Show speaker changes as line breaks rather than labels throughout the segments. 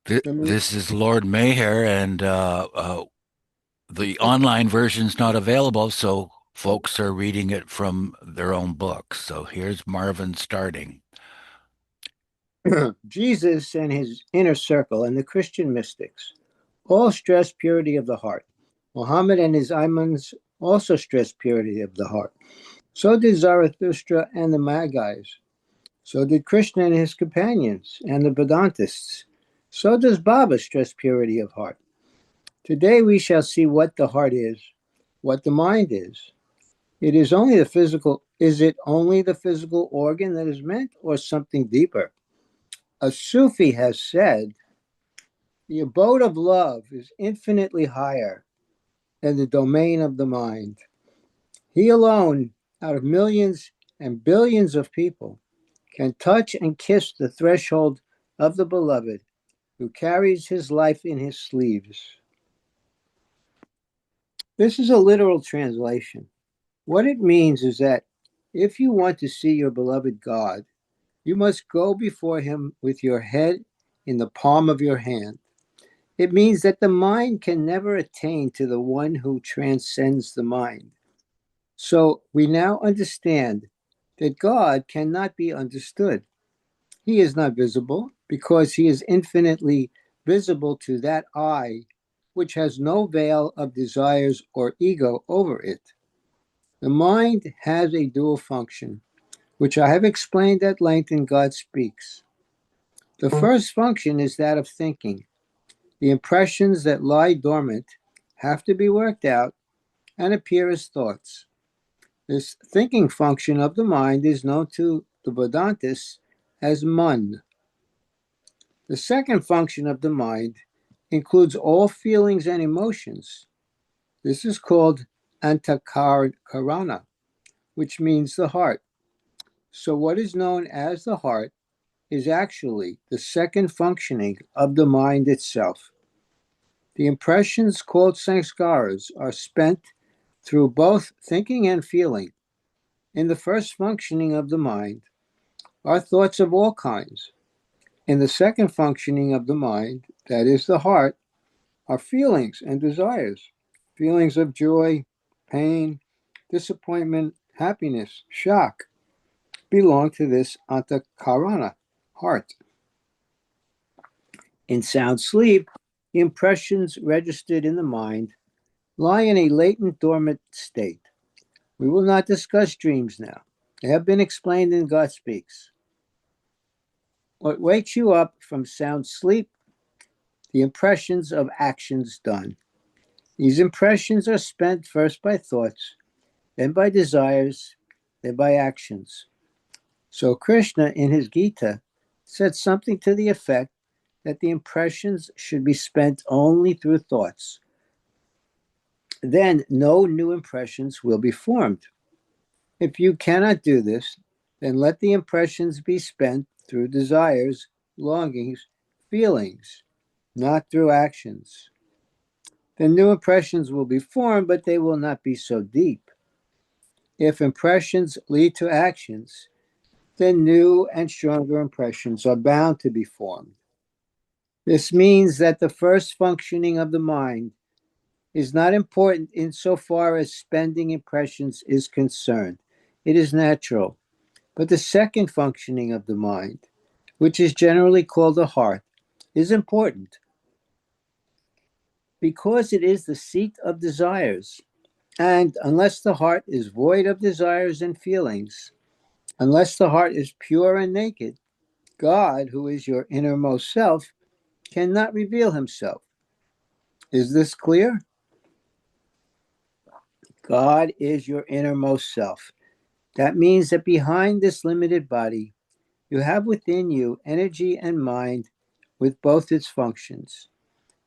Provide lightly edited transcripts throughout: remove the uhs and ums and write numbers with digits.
This is Lord Maher, and the online version's not available, so folks are reading it from their own books. So here's Marvin starting.
Jesus and his inner circle and the Christian mystics all stress purity of the heart. Muhammad and his imams also stress purity of the heart. So did Zarathustra and the Magi's. So did Krishna and his companions and the Vedantists. So does Baba stress purity of heart. Today we shall see what the heart is, what the mind is. Is it only the physical organ that is meant, or something deeper? A Sufi has said, the abode of love is infinitely higher than the domain of the mind. He alone, out of millions and billions of people, can touch and kiss the threshold of the beloved who carries his life in his sleeves. This is a literal translation. What it means is that if you want to see your beloved God, you must go before him with your head in the palm of your hand. It means that the mind can never attain to the one who transcends the mind. So we now understand that God cannot be understood. He is not visible because he is infinitely visible to that eye which has no veil of desires or ego over it. The mind has a dual function, which I have explained at length in God Speaks. The first function is that of thinking. The impressions that lie dormant have to be worked out and appear as thoughts. This thinking function of the mind is known to the Vedantists as man. The second function of the mind includes all feelings and emotions. This is called antakarana, which means the heart. So, what is known as the heart is actually the second functioning of the mind itself. The impressions called sanskaras are spent through both thinking and feeling. In the first functioning of the mind are thoughts of all kinds. In the second functioning of the mind, that is the heart, are feelings and desires. Feelings of joy, pain, disappointment, happiness, shock belong to this antakarana, heart. In sound sleep, the impressions registered in the mind lie in a latent dormant state. We will not discuss dreams now. They have been explained in God Speaks. What wakes you up from sound sleep? The impressions of actions done. These impressions are spent first by thoughts, then by desires, then by actions. So Krishna, in his Gita, said something to the effect that the impressions should be spent only through thoughts. Then no new impressions will be formed. If you cannot do this, then let the impressions be spent through desires, longings, feelings, not through actions. Then new impressions will be formed, but they will not be so deep. If impressions lead to actions, then new and stronger impressions are bound to be formed. This means that the first functioning of the mind is not important insofar as spending impressions is concerned. It is natural. But the second functioning of the mind, which is generally called the heart, is important because it is the seat of desires. And unless the heart is void of desires and feelings, unless the heart is pure and naked, God, who is your innermost self, cannot reveal himself. Is this clear? God is your innermost self. That means that behind this limited body, you have within you energy and mind with both its functions.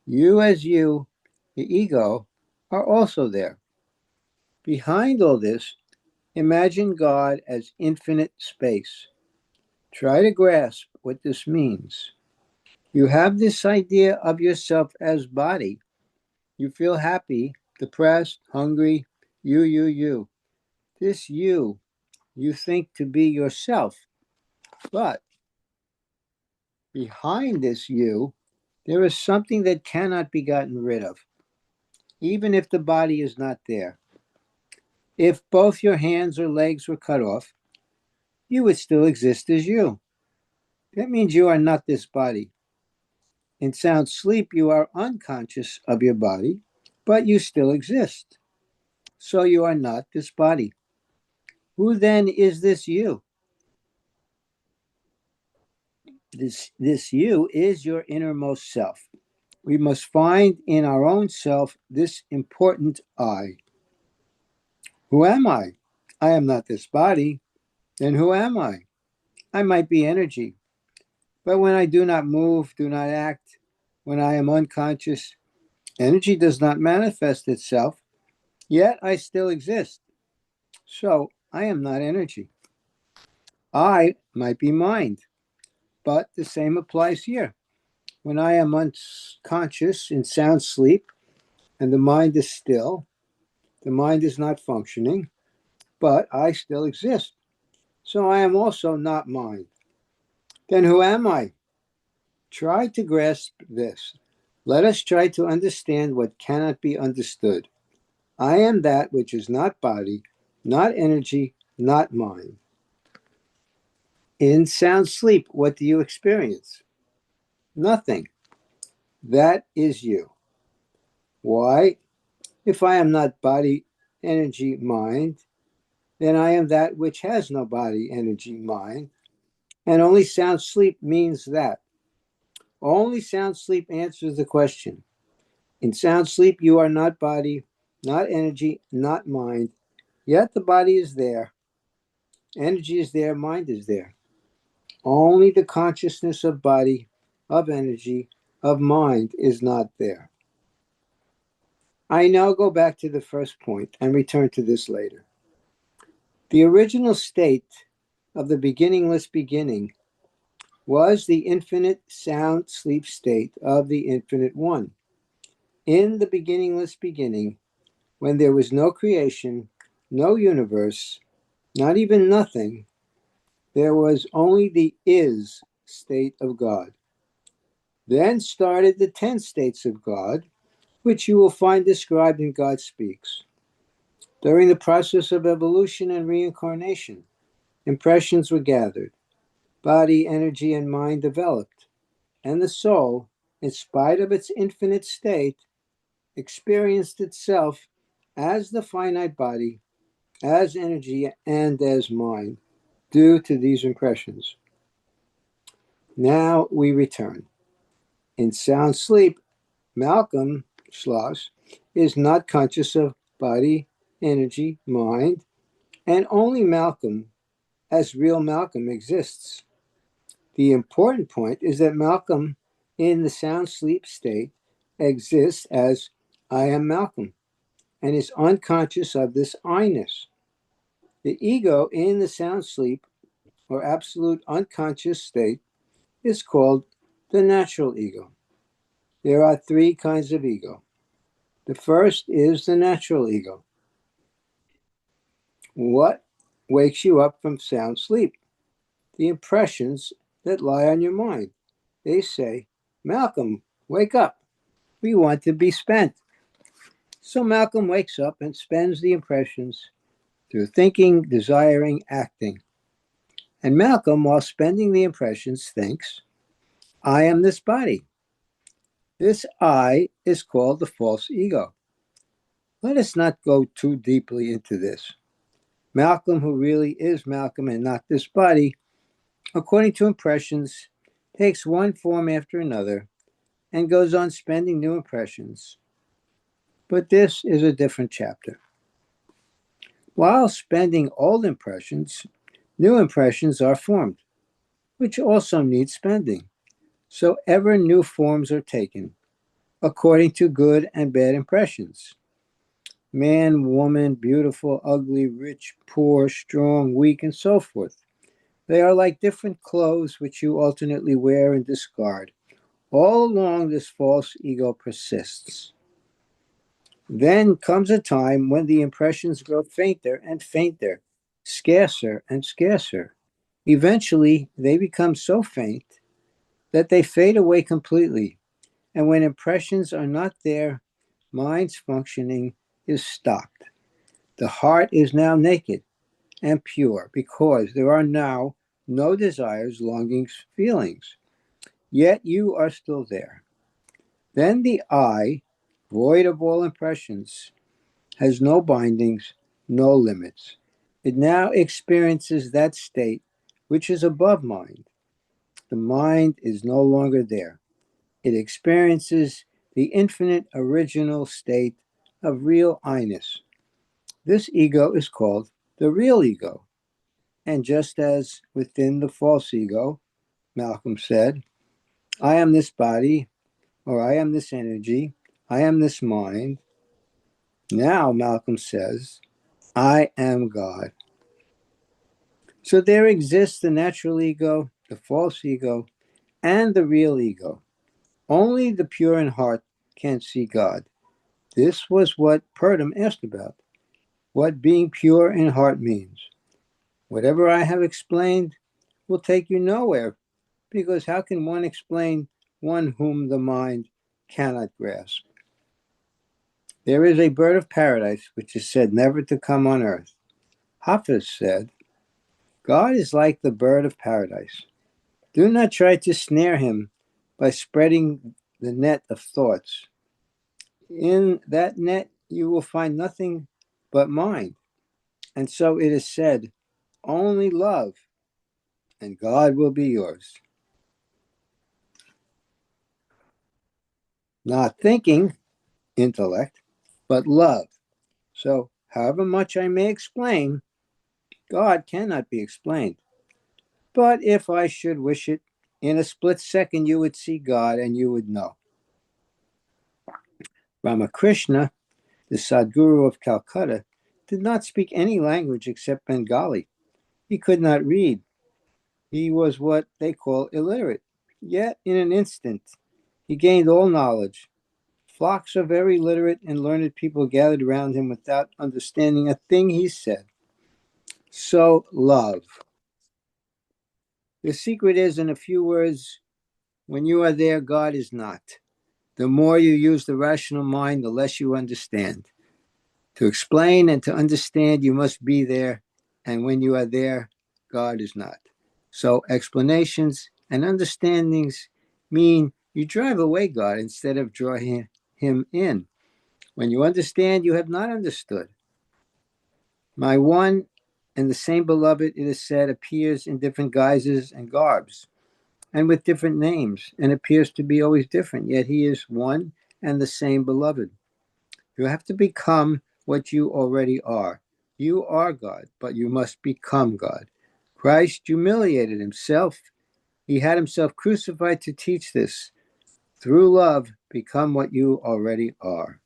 You, as you, the ego, are also there. Behind all this, imagine God as infinite space. Try to grasp what this means. You have this idea of yourself as body. You feel happy, depressed, hungry, you. This you think to be yourself. But behind this you, There is something that cannot be gotten rid of, even if the body is not there. If both your hands or legs were cut off, you would still exist as you. That means you are not this body. In sound sleep, you are unconscious of your body, but you still exist. So you are not this body. Who then is this you? This you is your innermost self. We must find in our own self this important I. Who am I? I am not this body. Then who am I? I might be energy. But when I do not move, do not act, when I am unconscious, energy does not manifest itself, yet I still exist. So I am not energy. I might be mind, but the same applies here. When I am unconscious in sound sleep and the mind is still, the mind is not functioning, but I still exist. So I am also not mind. Then who am I? Try to grasp this. Let us try to understand what cannot be understood. I am that which is not body, not energy, not mind. In sound sleep, what do you experience? Nothing. That is you. Why? If I am not body, energy, mind, then I am that which has no body, energy, mind. And only sound sleep means that. Only sound sleep answers the question. In sound sleep, you are not body, not energy, not mind, yet the body is there, energy is there, mind is there. Only the consciousness of body, of energy, of mind is not there. I now go back to the first point and return to this later. The original state of the beginningless beginning was the infinite sound sleep state of the infinite one. In the beginningless beginning, when there was no creation, no universe, not even nothing, there was only the is state of God. Then started the 10 states of God, which you will find described in God Speaks. During the process of evolution and reincarnation, impressions were gathered, body, energy, and mind developed, and the soul, in spite of its infinite state, experienced itself as the finite body, as energy, and as mind, due to these impressions. Now we return. In sound sleep, Malcolm Schloss is not conscious of body, energy, mind, and only Malcolm, as real Malcolm, exists. The important point is that Malcolm, in the sound sleep state, exists as I am Malcolm and is unconscious of this I-ness. The ego in the sound sleep or absolute unconscious state is called the natural ego. There are three kinds of ego. The first is the natural ego. What wakes you up from sound sleep? The impressions that lie on your mind. They say, Malcolm, wake up. We want to be spent. So Malcolm wakes up and spends the impressions through thinking, desiring, acting. And Malcolm, while spending the impressions, thinks, I am this body. This I is called the false ego. Let us not go too deeply into this. Malcolm, who really is Malcolm and not this body, according to impressions, takes one form after another and goes on spending new impressions. But this is a different chapter. While spending old impressions, new impressions are formed, which also need spending. So ever new forms are taken, according to good and bad impressions. Man, woman, beautiful, ugly, rich, poor, strong, weak, and so forth. They are like different clothes which you alternately wear and discard. All along, this false ego persists. Then comes a time when the impressions grow fainter and fainter, scarcer and scarcer. Eventually, they become so faint that they fade away completely, And when impressions are not there, mind's functioning is stopped. The heart is now naked and pure because there are now no desires, longings, feelings. Yet you are still there. Then the I, void of all impressions, has no bindings, no limits. It now experiences that state which is above mind. The mind is no longer there. It experiences the infinite original state of real I-ness. This ego is called the real ego. And just as within the false ego, Malcolm said, I am this body, or I am this energy, I am this mind. Now, Malcolm says, I am God. So there exists the natural ego, the false ego, and the real ego. Only the pure in heart can see God. This was what Purdom asked about, what being pure in heart means. Whatever I have explained will take you nowhere, because how can one explain one whom the mind cannot grasp? There is a bird of paradise which is said never to come on earth. Hafiz said, God is like the bird of paradise. Do not try to snare him by spreading the net of thoughts. In that net, you will find nothing but mind. And so it is said, only love, and God will be yours. Not thinking, intellect, but love. So, however much I may explain, God cannot be explained. But if I should wish it, in a split second you would see God and you would know. Ramakrishna, the Sadguru of Calcutta, did not speak any language except Bengali. He could not read. He was what they call illiterate. Yet, in an instant, he gained all knowledge. Flocks of very literate and learned people gathered around him without understanding a thing he said. So, love. The secret is, in a few words, when you are there, God is not. The more you use the rational mind, the less you understand. To explain and to understand, you must be there. And when you are there, God is not. So explanations and understandings mean you drive away God instead of drawing him in. When you understand, you have not understood. My one and the same beloved, it is said, appears in different guises and garbs and with different names and appears to be always different, yet he is one and the same beloved. You have to become what you already are. You are God, but you must become God. Christ humiliated himself. He had himself crucified to teach this. Through love, become what you already are.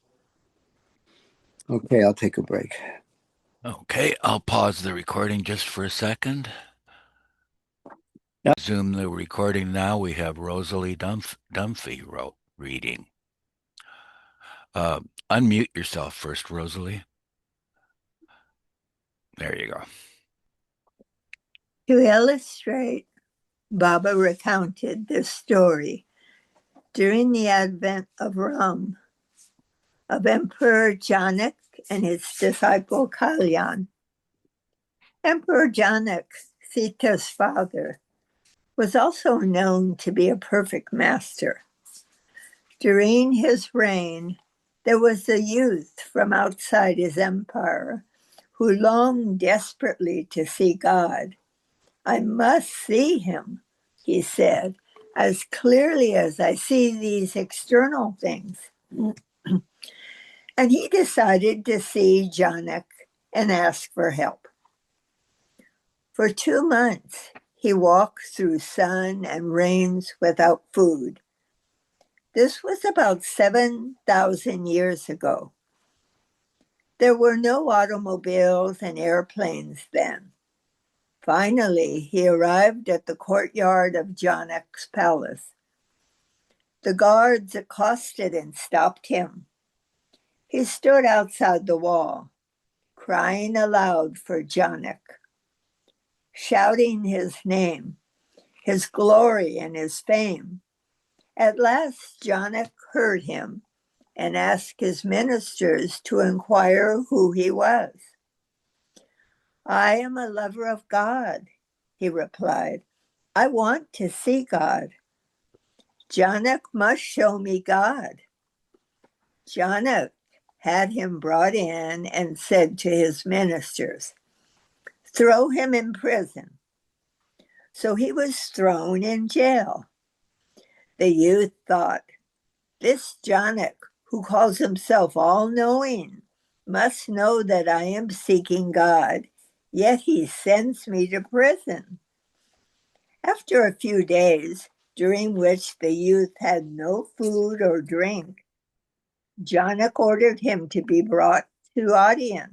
Okay, I'll take a break.
Okay, I'll pause the recording just for a second.
Yep.
Zoom the recording now. We have Rosalie Dunphy reading. Unmute yourself first, Rosalie. There you go.
To illustrate, Baba recounted this story during the advent of Ram, of Emperor Janak and his disciple Kalyan. Emperor Janak, Sita's father, was also known to be a perfect master. During his reign, there was a youth from outside his empire who longed desperately to see God. I must see him, he said, as clearly as I see these external things. And he decided to see Janak and ask for help. For 2 months, he walked through sun and rains without food. This was about 7,000 years ago. There were no automobiles and airplanes then. Finally, he arrived at the courtyard of Janak's palace. The guards accosted and stopped him. He stood outside the wall, crying aloud for Janak, shouting his name, his glory, and his fame. At last, Janak heard him and asked his ministers to inquire who he was. I am a lover of God, he replied. I want to see God. Janak must show me God. Janak had him brought in and said to his ministers, throw him in prison. So he was thrown in jail. The youth thought, this Janak, who calls himself all-knowing, must know that I am seeking God, yet he sends me to prison. After a few days, during which the youth had no food or drink, Janak ordered him to be brought to audience.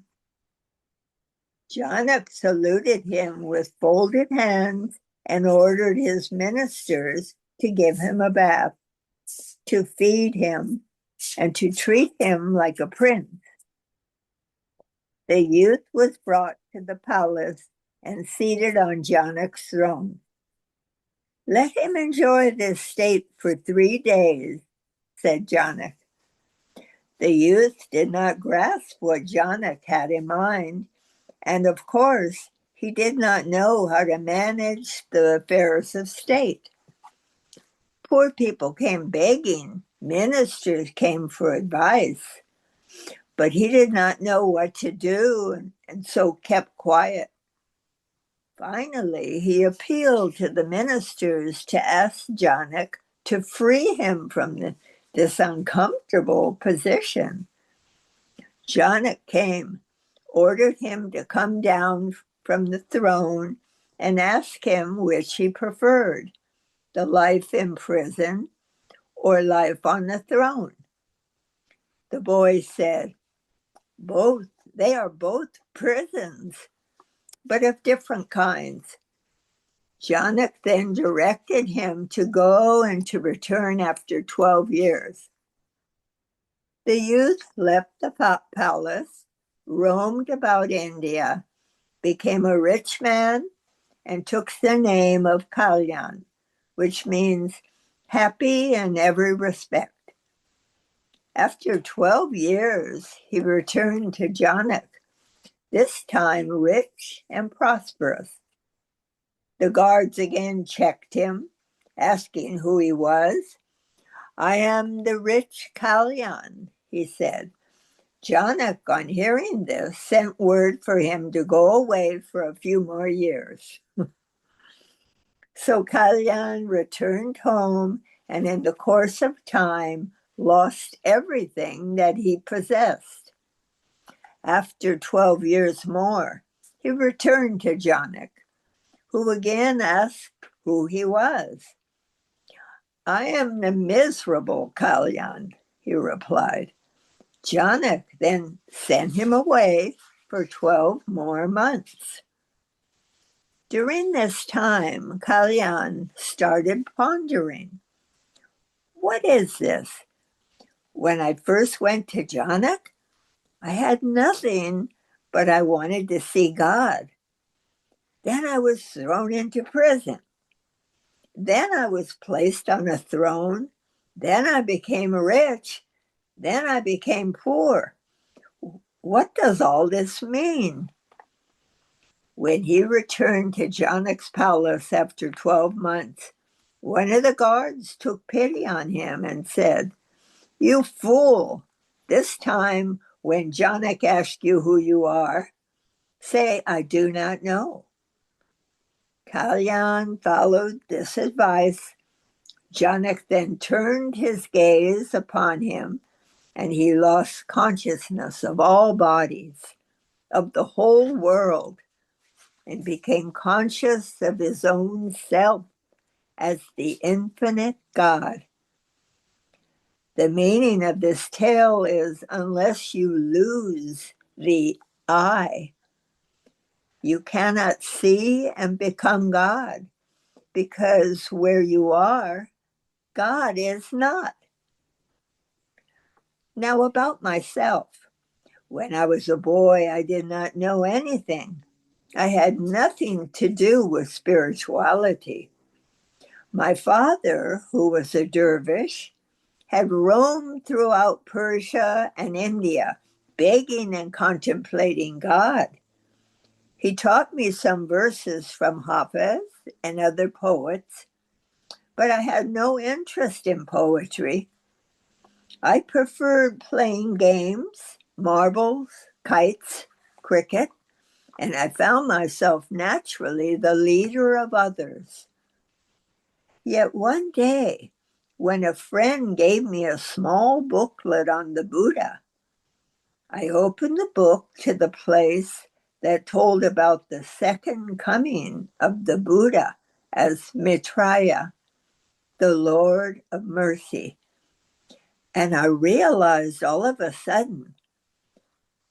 Janak saluted him with folded hands and ordered his ministers to give him a bath, to feed him, and to treat him like a prince. The youth was brought to the palace and seated on Janak's throne. Let him enjoy this state for 3 days, said Janak. The youth did not grasp what Janak had in mind, and of course, he did not know how to manage the affairs of state. Poor people came begging, ministers came for advice, but he did not know what to do and so kept quiet. Finally, he appealed to the ministers to ask Janak to free him from this uncomfortable position. Janak came, ordered him to come down from the throne and asked him which he preferred, the life in prison or life on the throne. The boy said, both. They are both prisons, but of different kinds. Janak then directed him to go and to return after 12 years. The youth left the palace, roamed about India, became a rich man, and took the name of Kalyan, which means happy in every respect. After 12 years, he returned to Janak, this time rich and prosperous. The guards again checked him, asking who he was. I am the rich Kalyan, he said. Janak, on hearing this, sent word for him to go away for a few more years. So Kalyan returned home and in the course of time lost everything that he possessed. After 12 years more, he returned to Janak, who again asked who he was. I am the miserable Kalyan, he replied. Janak then sent him away for 12 more months. During this time, Kalyan started pondering. What is this? When I first went to Janak, I had nothing, but I wanted to see God. Then I was thrown into prison. Then I was placed on a throne. Then I became rich. Then I became poor. What does all this mean? When he returned to Janak's palace after 12 months, one of the guards took pity on him and said, you fool, this time when Janak asks you who you are, say, I do not know. Kalyan followed this advice. Janak then turned his gaze upon him, and he lost consciousness of all bodies, of the whole world, and became conscious of his own self as the infinite God. The meaning of this tale is, unless you lose the I, you cannot see and become God, because where you are, God is not. Now about myself. When I was a boy, I did not know anything. I had nothing to do with spirituality. My father, who was a dervish, had roamed throughout Persia and India, begging and contemplating God. He taught me some verses from Hafiz and other poets, but I had no interest in poetry. I preferred playing games, marbles, kites, cricket, and I found myself naturally the leader of others. Yet one day, when a friend gave me a small booklet on the Buddha, I opened the book to the place that told about the second coming of the Buddha as Maitreya, the Lord of Mercy. And I realized all of a sudden,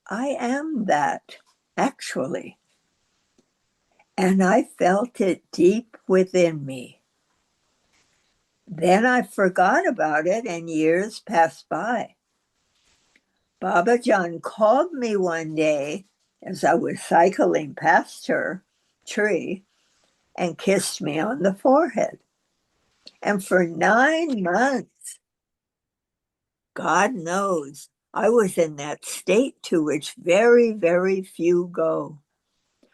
I am that, actually. And I felt it deep within me. Then I forgot about it and years passed by. Baba Jan called me one day as I was cycling past her tree and kissed me on the forehead. And for 9 months, God knows, I was in that state to which very, very few go.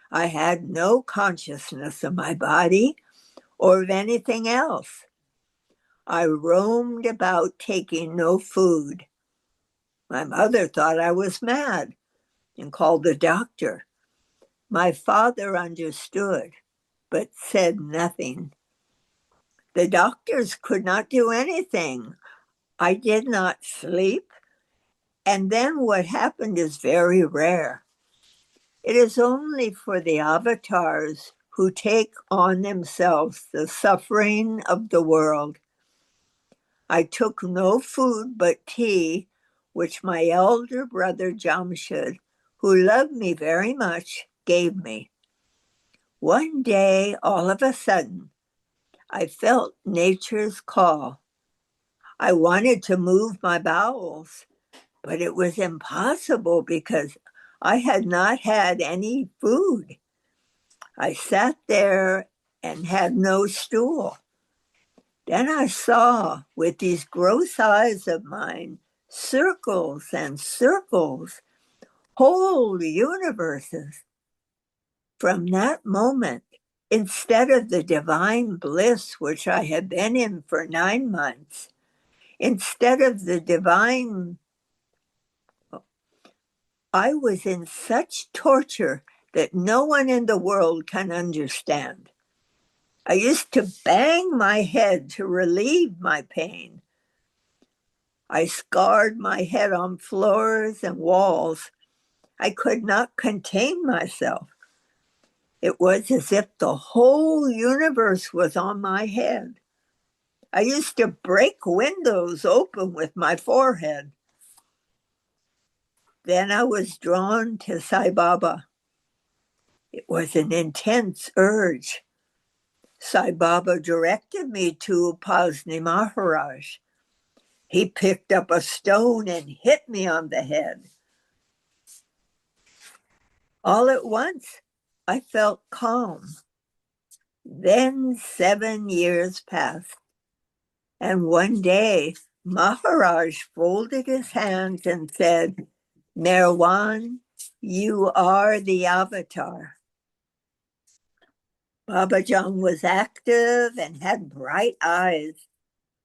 I had no consciousness of my body or of anything else. I roamed about taking no food. My mother thought I was mad and called the doctor. My father understood, but said nothing. The doctors could not do anything. I did not sleep. And then what happened is very rare. It is only for the avatars who take on themselves the suffering of the world. I took no food but tea, which my elder brother Jamshid, who loved me very much, gave me. One day, all of a sudden, I felt nature's call. I wanted to move my bowels, but it was impossible because I had not had any food. I sat there and had no stool. Then I saw with these gross eyes of mine circles and circles, whole universes. From that moment, instead of the divine bliss which I had been in for 9 months, instead of the divine, I was in such torture that no one in the world can understand. I used to bang my head to relieve my pain. I scarred my head on floors and walls. I could not contain myself. It was as if the whole universe was on my head. I used to break windows open with my forehead. Then I was drawn to Sai Baba. It was an intense urge. Sai Baba directed me to Pasni Maharaj. He picked up a stone and hit me on the head. All at once, I felt calm. Then 7 years passed, and one day Maharaj folded his hands and said, Merwan, you are the avatar. Babajan was active and had bright eyes,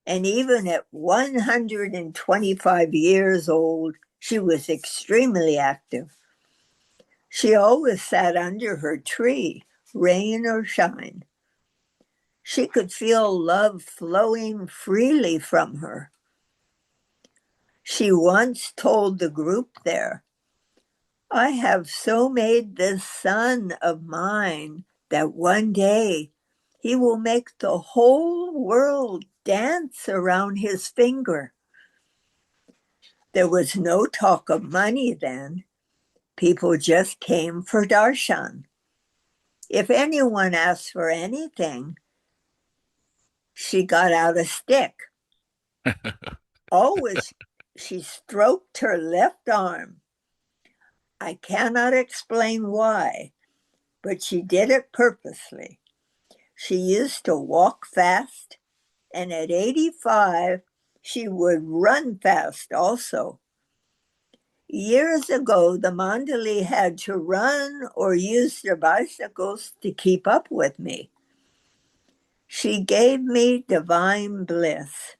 and even at 125 years old, she was extremely active. She always sat under her tree, rain or shine. She could feel love flowing freely from her. She once told the group there, I have so made this son of mine that one day he will make the whole world dance around his finger. There was no talk of money then. People just came for darshan. If anyone asked for anything, she got out a stick. Always, she stroked her left arm. I cannot explain why, but she did it purposely. She used to walk fast, and at 85, she would run fast also. Years ago, the Mandali had to run or use their bicycles to keep up with me. She gave me divine bliss.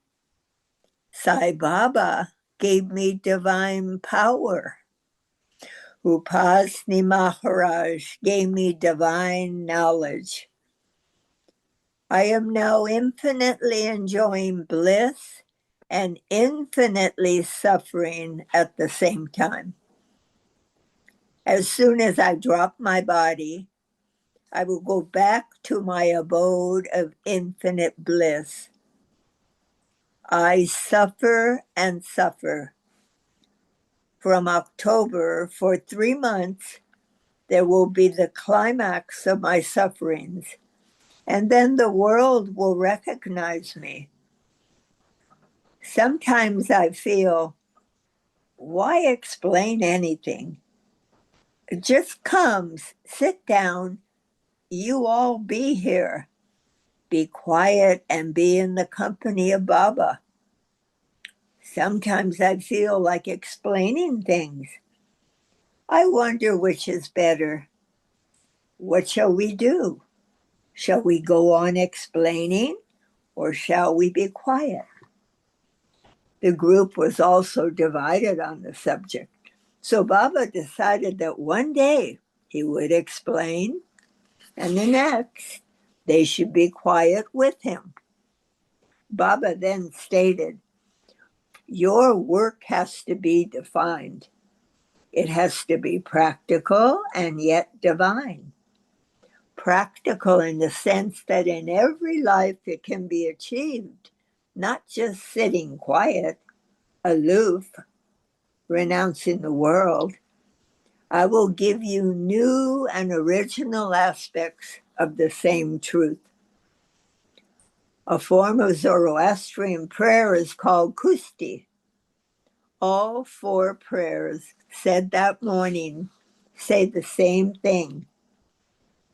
Sai Baba gave me divine power. Upasni Maharaj gave me divine knowledge. I am now infinitely enjoying bliss and infinitely suffering at the same time. As soon as I drop my body, I will go back to my abode of infinite bliss. I suffer and suffer. From October for 3 months, there will be the climax of my sufferings, and then the world will recognize me. Sometimes I feel, why explain anything? It just comes, sit down, you all be here. Be quiet and be in the company of Baba. Sometimes I feel like explaining things. I wonder which is better. What shall we do? Shall we go on explaining, or shall we be quiet? The group was also divided on the subject. So Baba decided that one day he would explain, and the next they should be quiet with him. Baba then stated, your work has to be defined. It has to be practical and yet divine. Practical in the sense that in every life it can be achieved, not just sitting quiet, aloof, renouncing the world. I will give you new and original aspects of the same truth. A form of Zoroastrian prayer is called Kusti. All 4 prayers said that morning say the same thing.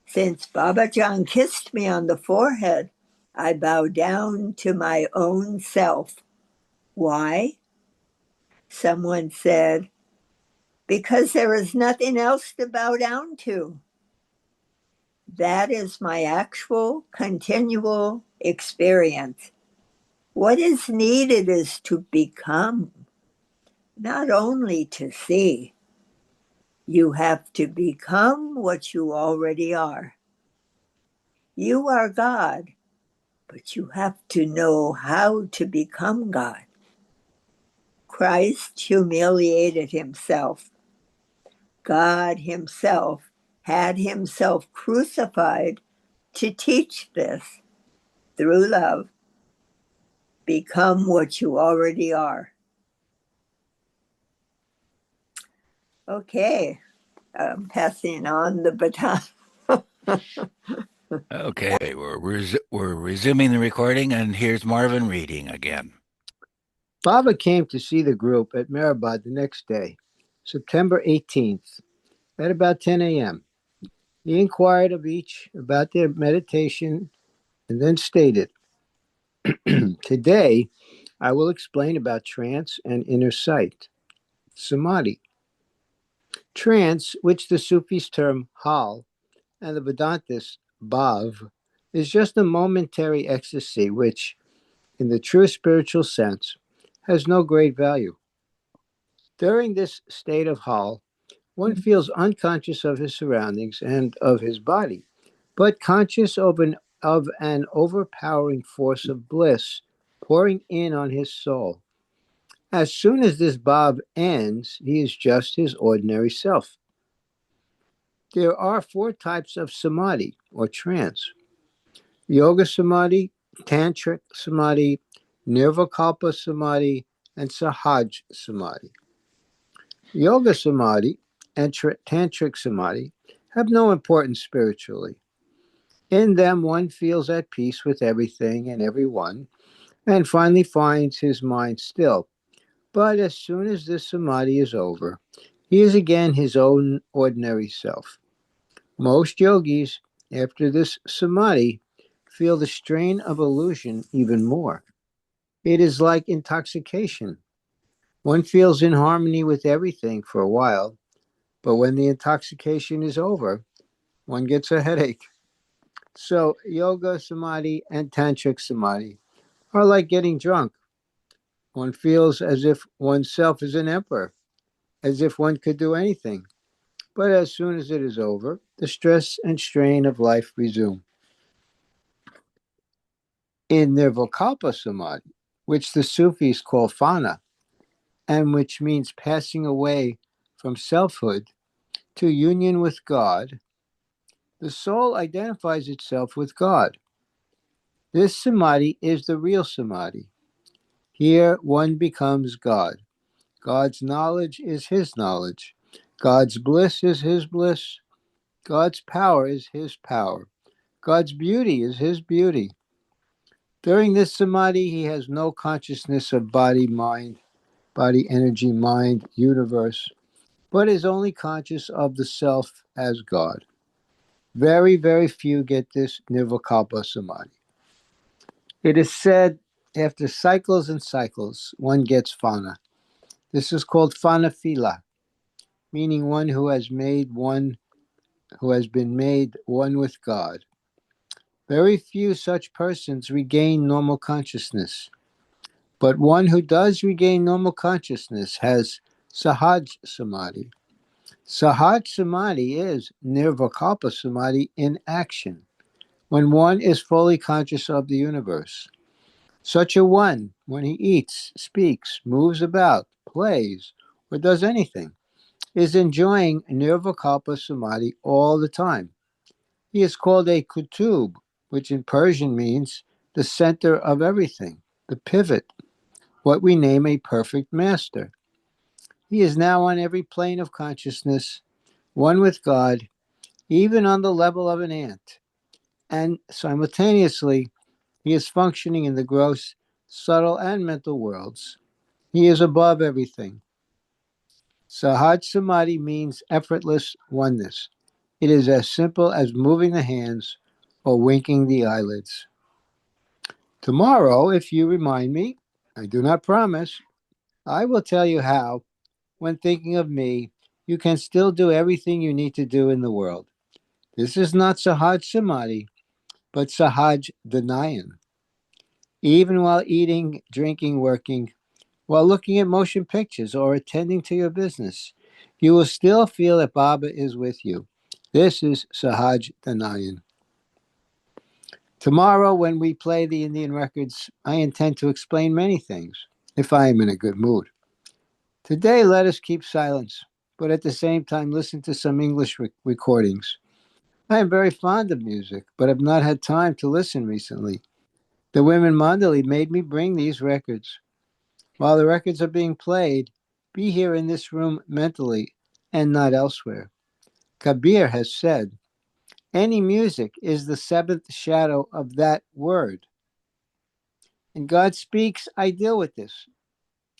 Since Babajan kissed me on the forehead, I bow down to my own self. Why? Someone said, because there is nothing else to bow down to. That is my actual, continual experience. What is needed is to become, not only to see. You have to become what you already are. You are God, but you have to know how to become God. Christ humiliated himself. God himself had himself crucified to teach this. Through love, become what you already are. Okay, I'm passing on the baton.
Okay, we're resuming the recording, and here's Marvin reading again.
Baba came to see the group at Mehrabad the next day, September 18th, at about 10 a.m. He inquired of each about their meditation and then stated, today I will explain about trance and inner sight, samadhi. Trance, which the Sufis term hal and the Vedantists bhav, is just a momentary ecstasy which, in the true spiritual sense, has no great value. During this state of hal, one feels unconscious of his surroundings and of his body, but conscious of an overpowering force of bliss pouring in on his soul. As soon as this bhav ends, he is just his ordinary self. There are 4 types of samadhi, or trance: yoga samadhi, tantric samadhi, nirvikalpa samadhi, and sahaj samadhi. Yoga samadhi and tantric samadhi have no importance spiritually. In them, one feels at peace with everything and everyone, and finally finds his mind still. But as soon as this samadhi is over, he is again his own ordinary self. Most yogis, after this samadhi, feel the strain of illusion even more. It is like intoxication. One feels in harmony with everything for a while, but when the intoxication is over, one gets a headache. So, yoga samadhi and tantric samadhi are like getting drunk. One feels as if oneself is an emperor, as if one could do anything. But as soon as it is over, the stress and strain of life resume. In Nirvikalpa Samadhi, which the Sufis call fana, and which means passing away from selfhood to union with God, the soul identifies itself with God. This samadhi is the real samadhi. Here one becomes God. God's knowledge is his knowledge. God's bliss is his bliss. God's power is his power. God's beauty is his beauty. During this samadhi, he has no consciousness of body, mind, body, energy, mind, universe, but is only conscious of the self as God. Very, very few get this Nirvikalpa Samadhi. It is said after cycles and cycles, one gets fana. This is called fanafila, meaning one who has been made one with God. Very few such persons regain normal consciousness, but one who does regain normal consciousness has Sahaj Samadhi. Sahaj Samadhi is Nirvikalpa Samadhi in action, when one is fully conscious of the universe. Such a one, when he eats, speaks, moves about, plays, or does anything, is enjoying Nirvikalpa Samadhi all the time. He is called a kutub, which in Persian means the center of everything, the pivot, what we name a perfect master. He is now on every plane of consciousness, one with God, even on the level of an ant. And simultaneously, he is functioning in the gross, subtle, and mental worlds. He is above everything. Sahaj Samadhi means effortless oneness. It is as simple as moving the hands or winking the eyelids. Tomorrow, if you remind me, I do not promise, I will tell you how, when thinking of me, you can still do everything you need to do in the world. This is not Sahaj Samadhi, but Sahaj Dhanayan. Even while eating, drinking, working, while looking at motion pictures or attending to your business, you will still feel that Baba is with you. This is Sahaj Dhanayan. Tomorrow, when we play the Indian records, I intend to explain many things, if I am in a good mood. Today, let us keep silence, but at the same time, listen to some English recordings. I am very fond of music, but have not had time to listen recently. The women Mandali made me bring these records. While the records are being played, be here in this room mentally and not elsewhere. Kabir has said, any music is the seventh shadow of that word. And God speaks, I deal with this.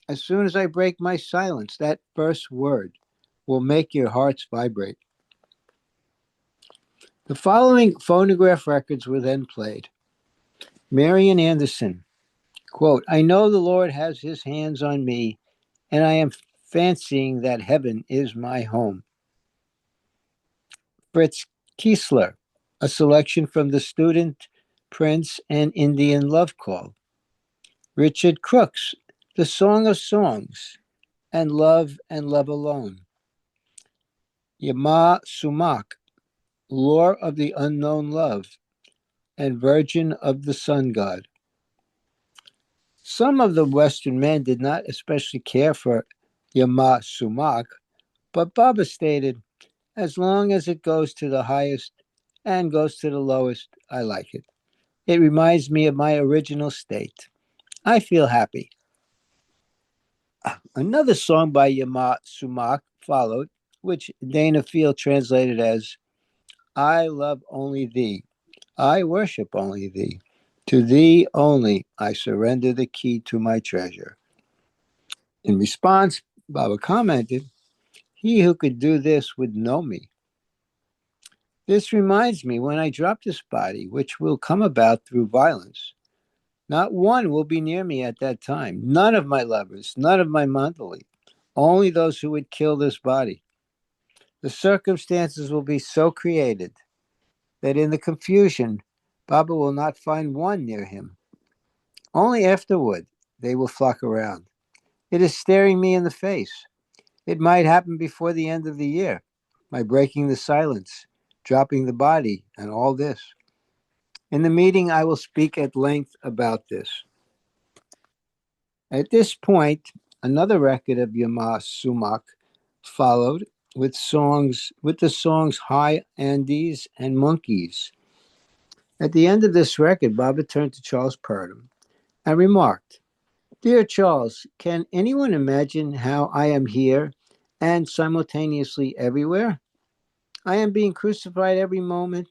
As soon as I break my silence, that first word will make your hearts vibrate. The following phonograph records were then played. Marian Anderson, quote, I know the Lord has his hands on me, and I am fancying that heaven is my home. Fritz Kiesler, a selection from The Student, Prince, and Indian Love Call. Richard Crooks, The Song of Songs, and Love Alone. Yama Sumak, Lore of the Unknown Love, and Virgin of the Sun God. Some of the Western men did not especially care for Yama Sumak, but Baba stated, as long as it goes to the highest and goes to the lowest, I like it. It reminds me of my original state. I feel happy. Another song by Yama Sumak followed, which Dana Field translated as, I love only thee. I worship only thee. To thee only I surrender the key to my treasure. In response, Baba commented, he who could do this would know me. This reminds me, when I drop this body, which will come about through violence, not one will be near me at that time. None of my lovers, none of my mandali, only those who would kill this body. The circumstances will be so created that in the confusion, Baba will not find one near him. Only afterward they will flock around. It is staring me in the face. It might happen before the end of the year, by breaking the silence, dropping the body, and all this. In the meeting, I will speak at length about this. At this point, another record of Yama Sumak followed with the songs High Andes and Monkeys. At the end of this record, Baba turned to Charles Purdom and remarked, "Dear Charles, can anyone imagine how I am here and simultaneously everywhere? I am being crucified every moment,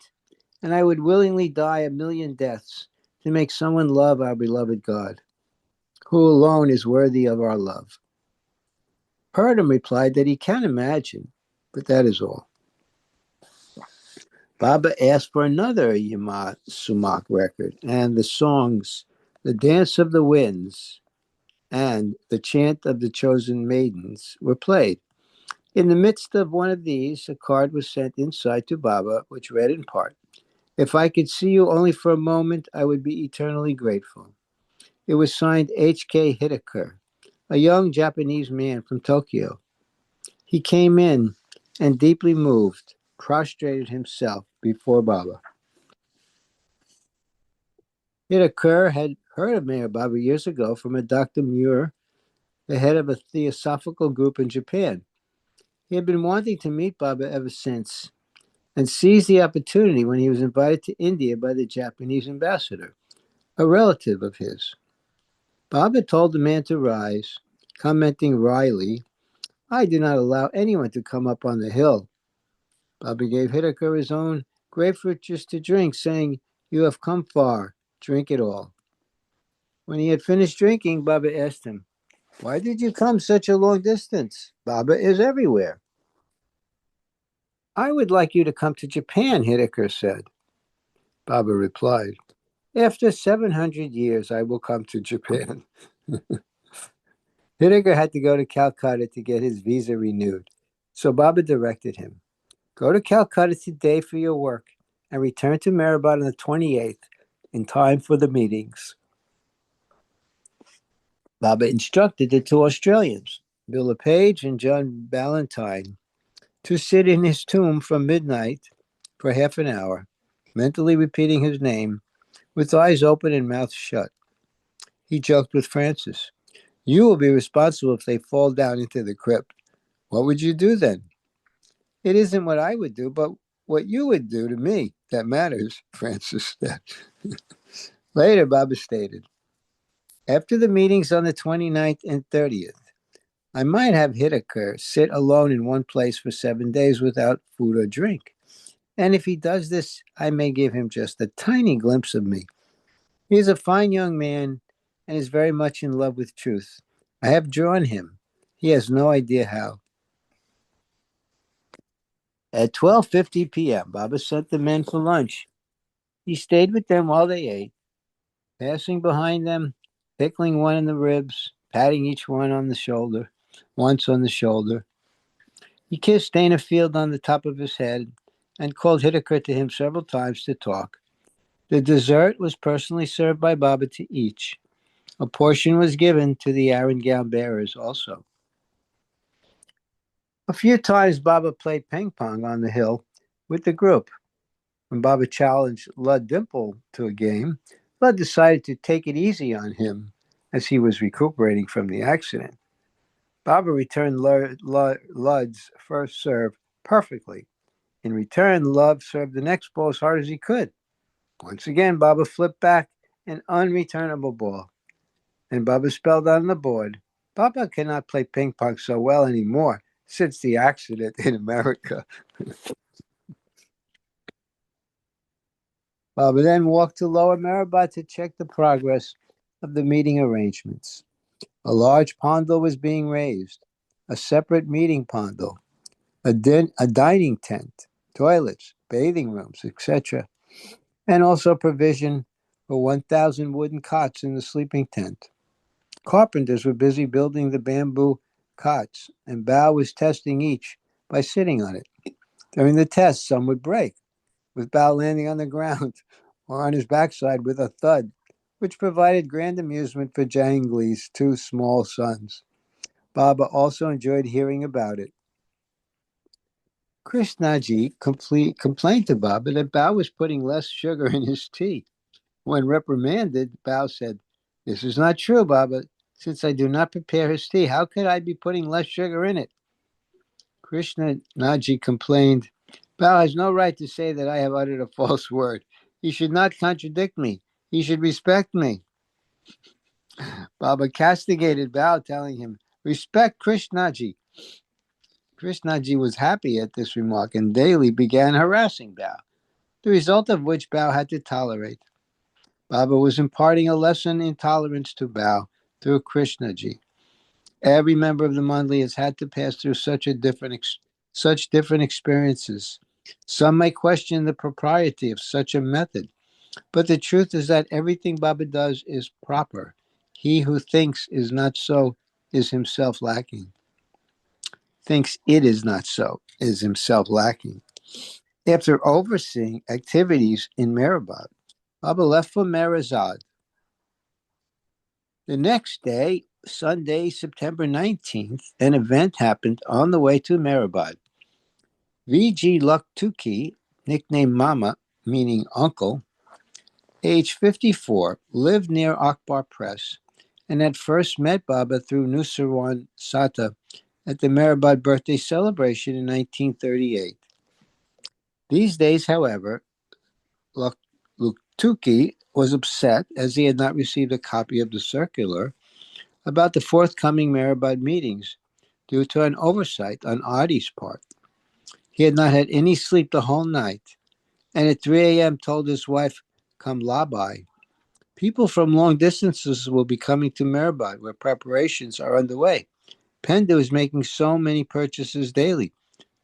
and I would willingly die a million deaths to make someone love our beloved God, who alone is worthy of our love." Purdom replied that he can imagine, but that is all. Baba asked for another Yama Sumak record, and the songs The Dance of the Winds and The Chant of the Chosen Maidens were played. In the midst of one of these, a card was sent inside to Baba, which read in part, "If I could see you only for a moment, I would be eternally grateful." It was signed H.K. Hitaker, a young Japanese man from Tokyo. He came in and, deeply moved, prostrated himself before Baba. Hitaker had heard of Meher Baba years ago from a Dr. Muir, the head of a theosophical group in Japan. He had been wanting to meet Baba ever since, and seized the opportunity when he was invited to India by the Japanese ambassador, a relative of his. Baba told the man to rise, commenting wryly, "I do not allow anyone to come up on the hill." Baba gave Hitaker his own grapefruit juice to drink, saying, "You have come far, drink it all." When he had finished drinking, Baba asked him, "Why did you come such a long distance? Baba is everywhere." "I would like you to come to Japan," Hitaker said. Baba replied, "After 700 years, I will come to Japan." Hitaker had to go to Calcutta to get his visa renewed, so Baba directed him, "Go to Calcutta today for your work and return to Meherabad on the 28th in time for the meetings." Baba instructed the two Australians, Bill LePage and John Ballantyne, to sit in his tomb from midnight for half an hour, mentally repeating his name, with eyes open and mouth shut. He joked with Francis, "You will be responsible if they fall down into the crypt. What would you do then?" "It isn't what I would do, but what you would do to me that matters," Francis said. Later, Baba stated, "After the meetings on the 29th and 30th, I might have Hitaker sit alone in one place for 7 days without food or drink. And if he does this, I may give him just a tiny glimpse of me. He is a fine young man and is very much in love with truth. I have drawn him. He has no idea how." At 12:50 p.m., Baba sent the men for lunch. He stayed with them while they ate, passing behind them, tickling one in the ribs, patting each one on the shoulder, once on the shoulder. He kissed Danafield on the top of his head and called Hitaker to him several times to talk. The dessert was personally served by Baba to each. A portion was given to the Aran gown bearers also. A few times Baba played ping pong on the hill with the group. When Baba challenged Lud Dimple to a game, Lud decided to take it easy on him as he was recuperating from the accident. Baba returned Lud's first serve perfectly. In return, Lud served the next ball as hard as he could. Once again, Baba flipped back an unreturnable ball, and Baba spelled on the board, "Baba cannot play ping pong so well anymore since the accident in America." Baba then walked to Lower Meherabad to check the progress of the meeting arrangements. A large pandal was being raised, a separate meeting pandal, a dining tent, toilets, bathing rooms, etc., and also provision for 1,000 wooden cots in the sleeping tent. Carpenters were busy building the bamboo cots, and Bao was testing each by sitting on it. During the test, some would break, with Bao landing on the ground or on his backside with a thud, which provided grand amusement for Jangli's two small sons. Baba also enjoyed hearing about it. Krishnaji complained to Baba that Bao was putting less sugar in his tea. When reprimanded, Bao said, "This is not true, Baba. Since I do not prepare his tea, how could I be putting less sugar in it?" Krishnaji complained, "Bao has no right to say that I have uttered a false word. He should not contradict me. He should respect me." Baba castigated Bao, telling him, "Respect Krishnaji." Krishnaji was happy at this remark and daily began harassing Bao, the result of which Bao had to tolerate. Baba was imparting a lesson in tolerance to Bao through Krishnaji. Every member of the Mandali has had to pass through such different experiences. Some may question the propriety of such a method, but the truth is that everything Baba does is proper. He who thinks is not so is himself lacking. Thinks it is not so is himself lacking. After overseeing activities in Mehrabad, Baba left for Merazad. The next day, Sunday, September 19th, an event happened on the way to Mehrabad. V.G. Lukhtuki, nicknamed Mama, meaning uncle, age 54, lived near Akbar Press and had first met Baba through Nusirwan Sata at the Mehrabad birthday celebration in 1938. These days, however, Lukhtuki was upset as he had not received a copy of the circular about the forthcoming Mehrabad meetings due to an oversight on Adi's part. He had not had any sleep the whole night, and at 3 a.m. told his wife, Kamlabai, "People from long distances will be coming to Mehrabad, where preparations are underway. Pendu is making so many purchases daily,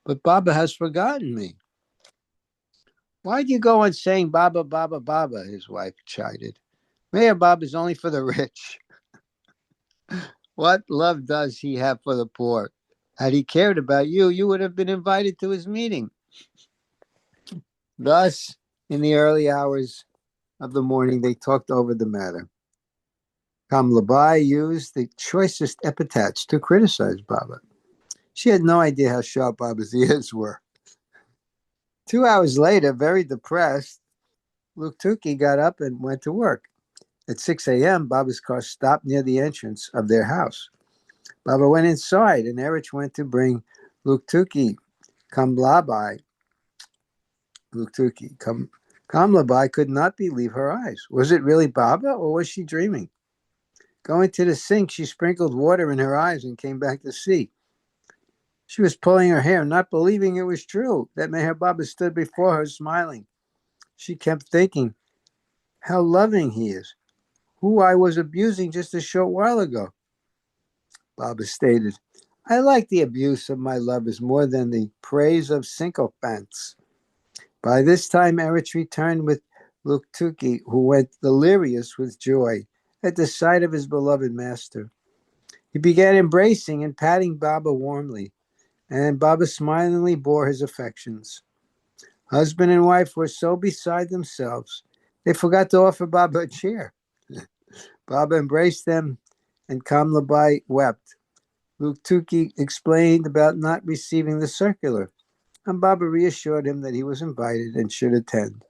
but Baba has forgotten me." "Why do you go on saying Baba, Baba, Baba?" his wife chided. "Mayor Baba is only for the rich. What love does he have for the poor? Had he cared about you, you would have been invited to his meeting." Thus, in the early hours of the morning, they talked over the matter. Kamlabai used the choicest epithets to criticize Baba. She had no idea how sharp Baba's ears were. 2 hours later, very depressed, Lukhtuki got up and went to work. At 6 a.m., Baba's car stopped near the entrance of their house. Baba went inside, and Erich went to bring Lukhtuki. Kamlabai could not believe her eyes. Was it really Baba, or was she dreaming? Going to the sink, she sprinkled water in her eyes and came back to see. She was pulling her hair, not believing it was true, that Meher Baba stood before her smiling. She kept thinking, how loving he is, who I was abusing just a short while ago. Baba stated, I like the abuse of my lovers more than the praise of sycophants. By this time, Erich returned with Lukhtuki, who went delirious with joy at the sight of his beloved master. He began embracing and patting Baba warmly, and Baba smilingly bore his affections. Husband and wife were so beside themselves, they forgot to offer Baba a chair. Baba embraced them, and Kamlabai wept. Lukhtuki explained about not receiving the circular, and Baba reassured him that he was invited and should attend.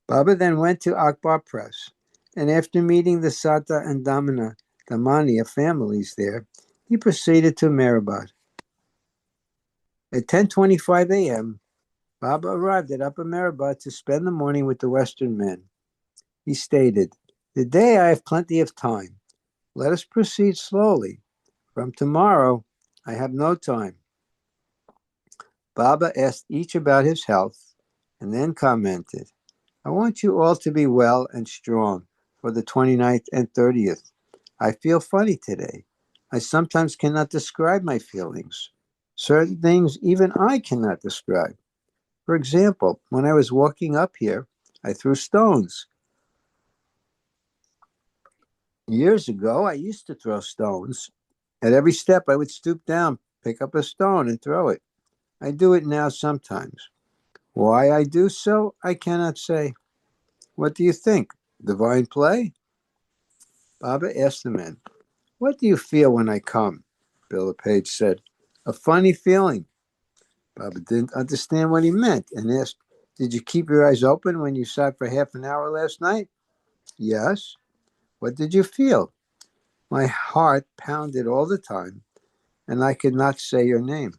Baba then went to Akbar Press, and after meeting the Sata and Damania families there, he proceeded to Mehrabad. At 10:25 a.m., Baba arrived at Upper Mehrabad to spend the morning with the Western men. He stated, Today I have plenty of time. Let us proceed slowly. From tomorrow, I have no time. Baba asked each about his health and then commented, I want you all to be well and strong for the 29th and 30th. I feel funny today. I sometimes cannot describe my feelings. Certain things even I cannot describe. For example, when I was walking up here, I threw stones. Years ago, I used to throw stones. At every step, I would stoop down, pick up a stone, and throw it. I do it now sometimes. Why I do so, I cannot say. What do you think? Divine play? Baba asked the men. What do you feel when I come? Bill LePage said. A funny feeling. Baba didn't understand what he meant and asked, Did you keep your eyes open when you sat for half an hour last night? Yes. What did you feel? My heart pounded all the time, and I could not say your name.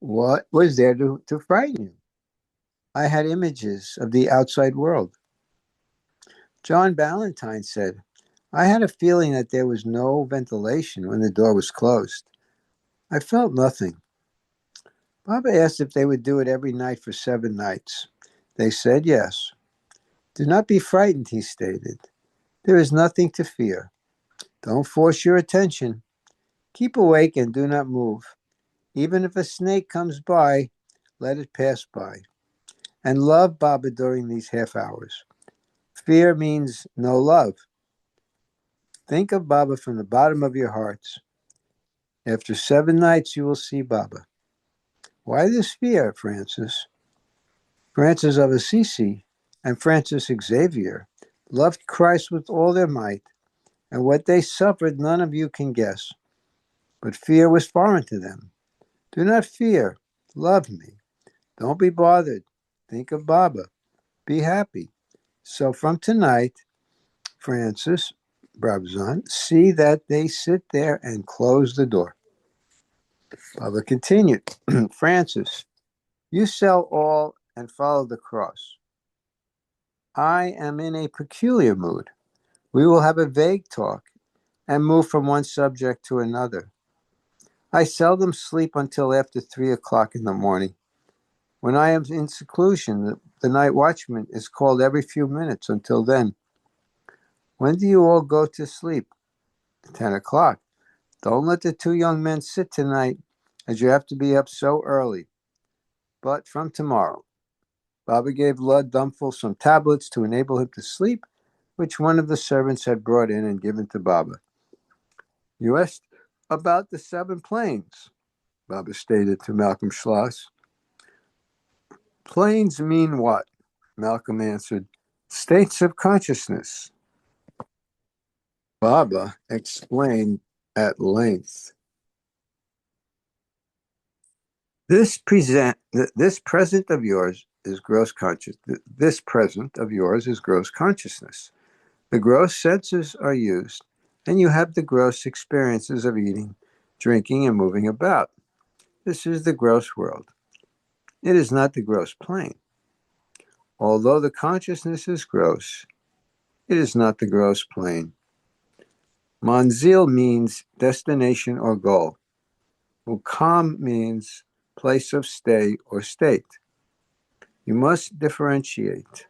What was there to frighten you? I had images of the outside world. John Ballantyne said, I had a feeling that there was no ventilation when the door was closed. I felt nothing. Baba asked if they would do it every night for 7 nights. They said yes. Do not be frightened, he stated. There is nothing to fear. Don't force your attention. Keep awake and do not move. Even if a snake comes by, let it pass by. And love Baba during these half hours. Fear means no love. Think of Baba from the bottom of your hearts. After 7 nights, you will see Baba. Why this fear, Francis? Francis of Assisi and Francis Xavier loved Christ with all their might, and what they suffered none of you can guess. But fear was foreign to them. Do not fear. Love me. Don't be bothered. Think of Baba. Be happy. So from tonight, Francis, Brabazon, see that they sit there and close the door. Baba continued, Francis, you sell all and follow the cross. I am in a peculiar mood. We will have a vague talk and move from one subject to another. I seldom sleep until after 3 o'clock in the morning. When I am in seclusion, the night watchman is called every few minutes until then. When do you all go to sleep? 10 o'clock. Don't let the 2 young men sit tonight, as you have to be up so early. But from tomorrow. Baba gave Lud Dumful some tablets to enable him to sleep, which one of the servants had brought in and given to Baba. You asked about the 7 planes, Baba stated to Malcolm Schloss. Planes mean what? Malcolm answered, states of consciousness. Baba explained at length. This present of yours is gross consciousness. This present of yours is gross consciousness. The gross senses are used, and you have the gross experiences of eating, drinking, and moving about. This is the gross world. It is not the gross plane. Although the consciousness is gross, it is not the gross plane. Manzil means destination or goal. Mukam means place of stay or state. You must differentiate.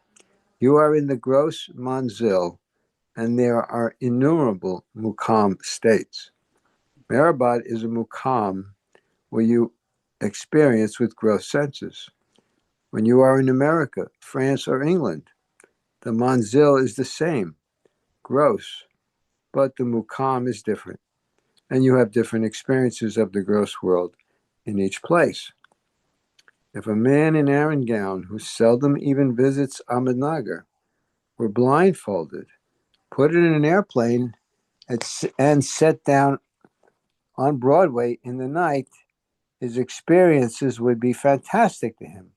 You are in the gross manzil, and there are innumerable mukam states. Mehrabad is a mukam where you experience with gross senses. When you are in America, France, or England, the manzil is the same, gross, but the mukam is different, and you have different experiences of the gross world in each place. If a man in Arangown, who seldom even visits Ahmednagar, were blindfolded, put in an airplane, and set down on Broadway in the night, his experiences would be fantastic to him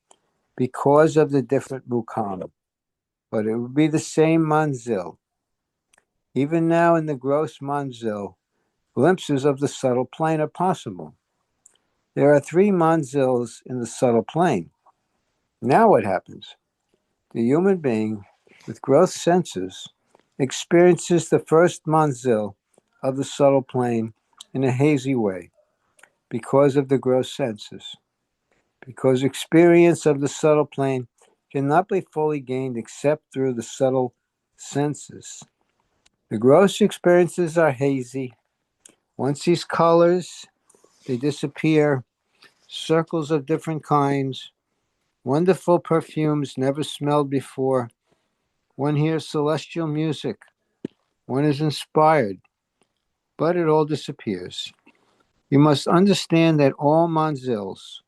because of the different mukam. But it would be the same manzil. Even now in the gross manzil, glimpses of the subtle plane are possible. There are 3 manzils in the subtle plane. Now what happens? The human being with gross senses experiences the first manzil of the subtle plane in a hazy way because of the gross senses. Because experience of the subtle plane cannot be fully gained except through the subtle senses. The gross experiences are hazy. One sees colors, they disappear, circles of different kinds, wonderful perfumes never smelled before. One hears celestial music. One is inspired, but it all disappears. You must understand that all manzils,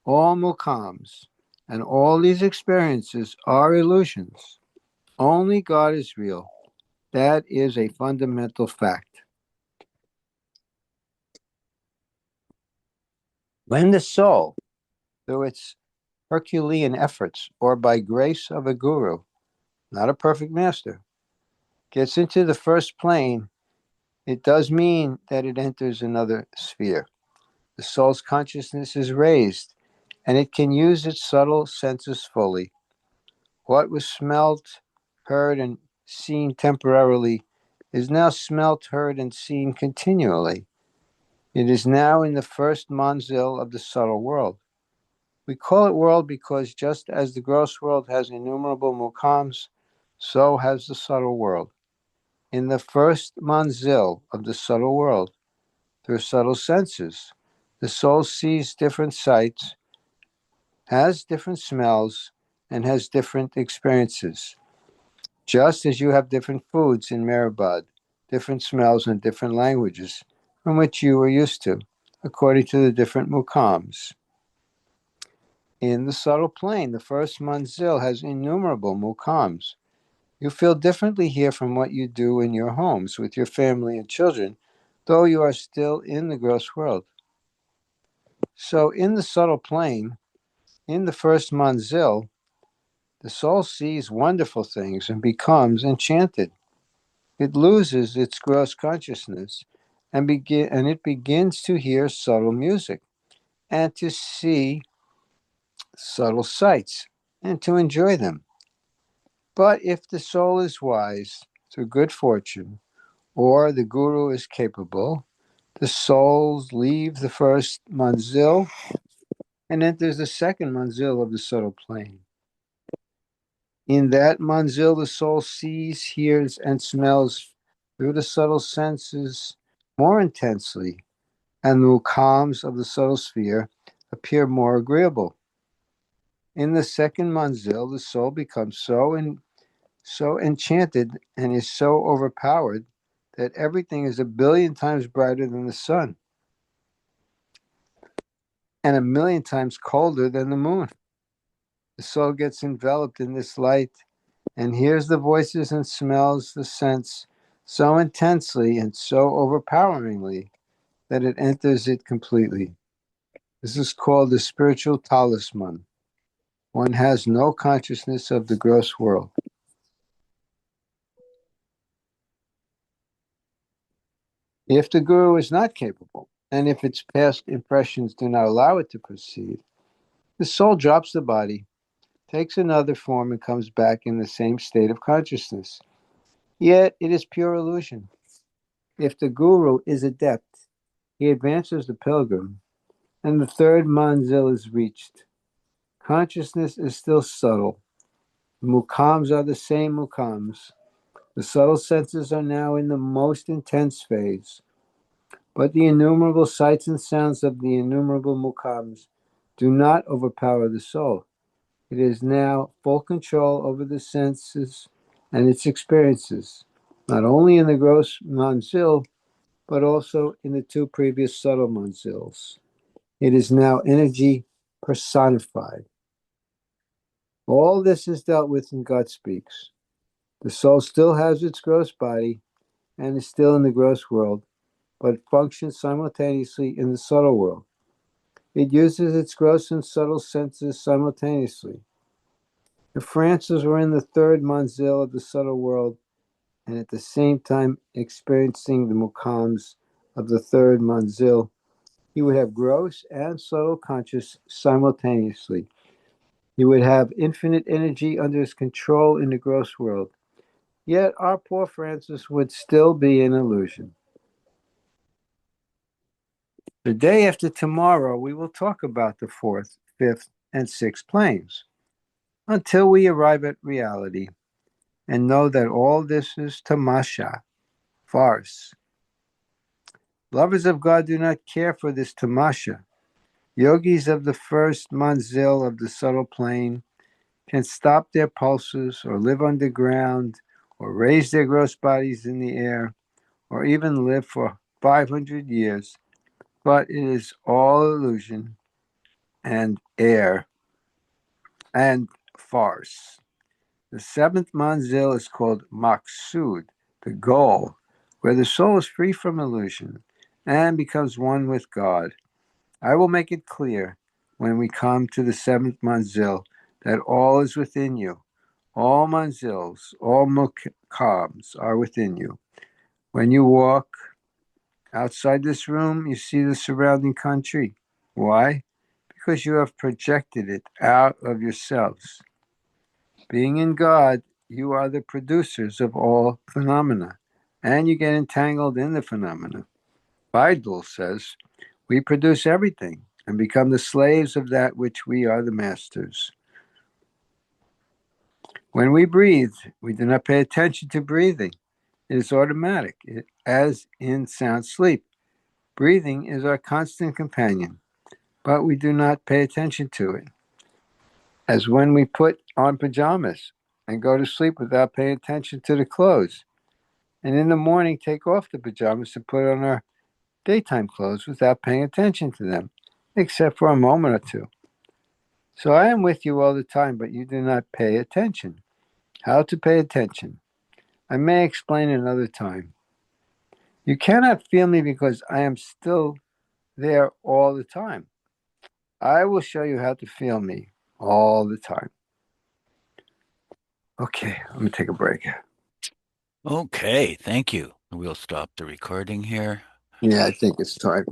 all mukams, and all these experiences are illusions. Only God is real. That is a fundamental fact. When the soul, through its Herculean efforts or by grace of a guru, not a perfect master, gets into the first plane, it does mean that it enters another sphere. The soul's consciousness is raised, and it can use its subtle senses fully. What was smelt, heard, and seen temporarily is now smelt, heard, and seen continually. It is now in the first manzil of the subtle world. We call it world because just as the gross world has innumerable mukams, so has the subtle world. In the first manzil of the subtle world, through subtle senses, the soul sees different sights, has different smells, and has different experiences. Just as you have different foods in Mehrabad, different smells and different languages from which you are used to, according to the different mukams. In the subtle plane, the first manzil has innumerable mukams. You feel differently here from what you do in your homes with your family and children, though you are still in the gross world. So in the subtle plane, in the first manzil, the soul sees wonderful things and becomes enchanted. It loses its gross consciousness and it begins to hear subtle music and to see subtle sights and to enjoy them. But if the soul is wise through good fortune, or the guru is capable, the souls leave the first manzil and enters the second manzil of the subtle plane. In that manzil, the soul sees, hears, and smells through the subtle senses more intensely, and the mukams of the subtle sphere appear more agreeable. In the second manzil, the soul becomes so enchanted and is so overpowered that everything is 1,000,000,000 times brighter than the sun and 1,000,000 times colder than the moon. The soul gets enveloped in this light and hears the voices and smells the scents so intensely and so overpoweringly that it enters it completely. This is called the spiritual talisman. One has no consciousness of the gross world. If the guru is not capable, and if its past impressions do not allow it to proceed, the soul drops the body, takes another form, and comes back in the same state of consciousness. Yet it is pure illusion. If the guru is adept, he advances the pilgrim, and the third manzil is reached. Consciousness is still subtle. The mukams are the same mukams. The subtle senses are now in the most intense phase. But the innumerable sights and sounds of the innumerable mukams do not overpower the soul. It is now full control over the senses and its experiences, not only in the gross manzil, but also in the two previous subtle manzils. It is now energy personified. All this is dealt with in God Speaks. The soul still has its gross body and is still in the gross world, but functions simultaneously in the subtle world. It uses its gross and subtle senses simultaneously. The Francis were in the third manzil of the subtle world and at the same time experiencing the mukams of the third manzil. He would have gross and subtle conscious simultaneously. He would have infinite energy under his control in the gross world. Yet our poor Francis would still be an illusion. The day after tomorrow, we will talk about the fourth, fifth, and sixth planes until we arrive at reality and know that all this is tamasha, farce. Lovers of God do not care for this tamasha. Yogis of the first manzil of the subtle plane can stop their pulses or live underground or raise their gross bodies in the air or even live for 500 years, but it is all illusion and air and farce. The seventh manzil is called Maksud, the goal, where the soul is free from illusion and becomes one with God. I will make it clear when we come to the seventh manzil that all is within you. All manzils, all mukams are within you. When you walk outside this room, you see the surrounding country. Why? Because you have projected it out of yourselves. Being in God, you are the producers of all phenomena, and you get entangled in the phenomena. Bidul says, we produce everything and become the slaves of that which we are the masters. When we breathe, we do not pay attention to breathing. It is automatic, as in sound sleep. Breathing is our constant companion, but we do not pay attention to it. As when we put on pajamas and go to sleep without paying attention to the clothes, and in the morning take off the pajamas and put on our daytime clothes without paying attention to them, except for a moment or two. So I am with you all the time, but you do not pay attention. How to pay attention? I may explain another time. You cannot feel me because I am still there all the time. I will show you how to feel me all the time. Okay, let me take a break.
Okay, thank you. We'll stop the recording here.
Yeah, I think it's time.